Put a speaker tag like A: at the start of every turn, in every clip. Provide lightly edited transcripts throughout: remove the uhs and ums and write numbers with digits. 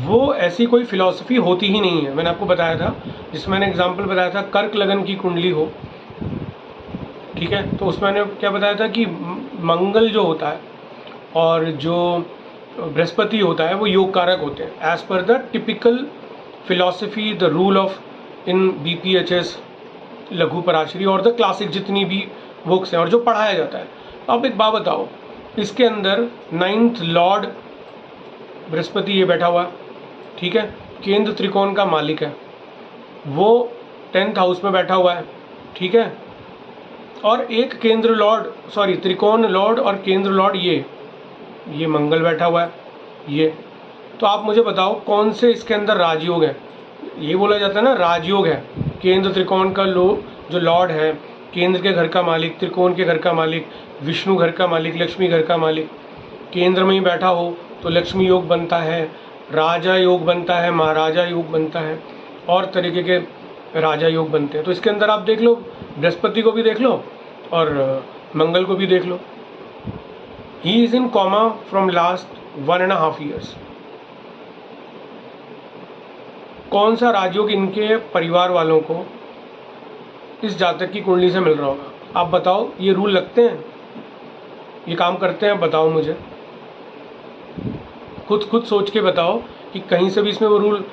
A: वो ऐसी कोई फिलॉसफी होती ही नहीं है। मैंने आपको बताया था, जिसमें मैंने एग्जांपल बताया था, कर्क लगन की कुंडली हो, ठीक है, तो उसमें मैंने क्या बताया था कि मंगल जो होता है और जो बृहस्पति होता है वो योग कारक होते हैं, as per the typical philosophy, the rule of in BPHS, Laghu Parashari और द क्लासिक जितनी भी बुक्स हैं और जो पढ़ाया जाता है। अब एक बात बताओ, इसके अंदर 9th लॉर्ड बृहस्पति ये बैठा हुआ है, ठीक है, केंद्र त्रिकोण का मालिक है, वो 10th हाउस में बैठा हुआ है, ठीक है, और एक केंद्र लॉर्ड, सॉरी त्रिकोण लॉर्ड और केंद्र लॉर्ड ये मंगल बैठा हुआ है ये। तो आप मुझे बताओ कौन से इसके अंदर राजयोग है? ये बोला जाता है ना राजयोग है, केंद्र त्रिकोण का जो लॉर्ड है, केंद्र के घर का मालिक, त्रिकोण के घर का मालिक, विष्णु घर का मालिक, लक्ष्मी घर का मालिक, केंद्र में ही बैठा हो तो लक्ष्मी योग बनता है, राजा योग बनता है, महाराजा योग बनता है, और तरीके के राजा योग बनते हैं। तो इसके अंदर आप देख लो, बृहस्पति को भी देख लो और मंगल को भी देख लो। He is in coma from last 1.5 years। कौन सा राजयोग इनके परिवार वालों को इस जातक की कुंडली से मिल रहा होगा? आप बताओ, ये रूल लगते हैं, ये काम करते हैं? बताओ मुझे, खुद सोच के बताओ कि कहीं से भी इसमें वो रूल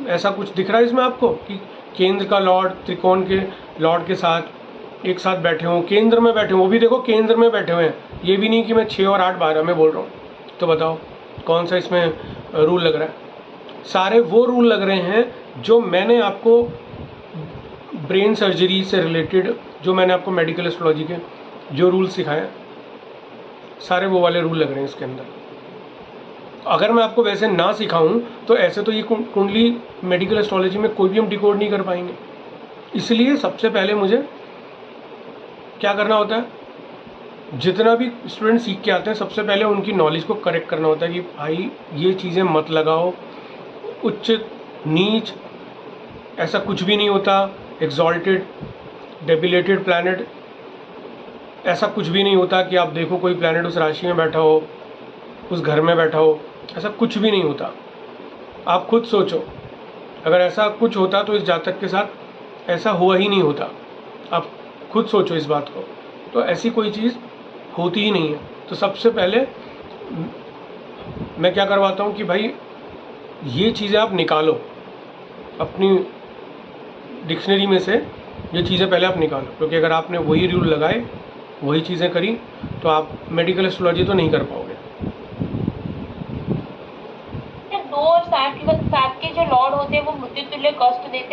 A: ऐसा कुछ दिख रहा है इसमें आपको कि केंद्र का लॉर्ड त्रिकोण के लॉर्ड के साथ एक साथ बैठे हों, केंद्र में बैठे हों, वो भी देखो केंद्र में बैठे हुए हैं, ये भी नहीं कि मैं 6 और 8 12 में बोल रहा हूँ। तो बताओ कौन सा इसमें रूल लग रहा है? सारे वो रूल लग रहे हैं जो मैंने आपको ब्रेन सर्जरी से रिलेटेड, जो मैंने आपको मेडिकल एस्ट्रोलॉजी के जो रूल सिखाए, सारे वो वाले रूल लग रहे हैं इसके अंदर। अगर मैं आपको वैसे ना सिखाऊं तो ऐसे तो ये कुंडली मेडिकल एस्ट्रोलॉजी में कोई भी हम डिकोड नहीं कर पाएंगे। इसलिए सबसे पहले मुझे क्या करना होता है, जितना भी स्टूडेंट सीख के आते हैं सबसे पहले उनकी नॉलेज को करेक्ट करना होता है कि भाई ये चीज़ें मत लगाओ, उच्च नीच ऐसा कुछ भी नहीं होता, एग्जॉल्टेड डेबिलेटेड प्लैनेट ऐसा कुछ भी नहीं होता कि आप देखो कोई प्लैनेट उस राशि में बैठा हो, उस घर में बैठा हो, ऐसा कुछ भी नहीं होता। आप खुद सोचो, अगर ऐसा कुछ होता तो इस जातक के साथ ऐसा हुआ ही नहीं होता। आप खुद सोचो इस बात को, तो ऐसी कोई चीज़ होती ही नहीं है। तो सबसे पहले मैं क्या करवाता हूँ कि भाई ये चीज़ें आप निकालो अपनी डिक्शनरी में से, ये चीज़ें पहले आप निकालो, क्योंकि अगर आपने वही रूल लगाए, वही चीज़ें करी, तो आप मेडिकल एस्ट्रोलॉजी तो नहीं कर पाओगे।
B: 2 और 7 के जो लॉर्ड होते हैं वो मृत्यु तुल्य कष्ट देते हैं।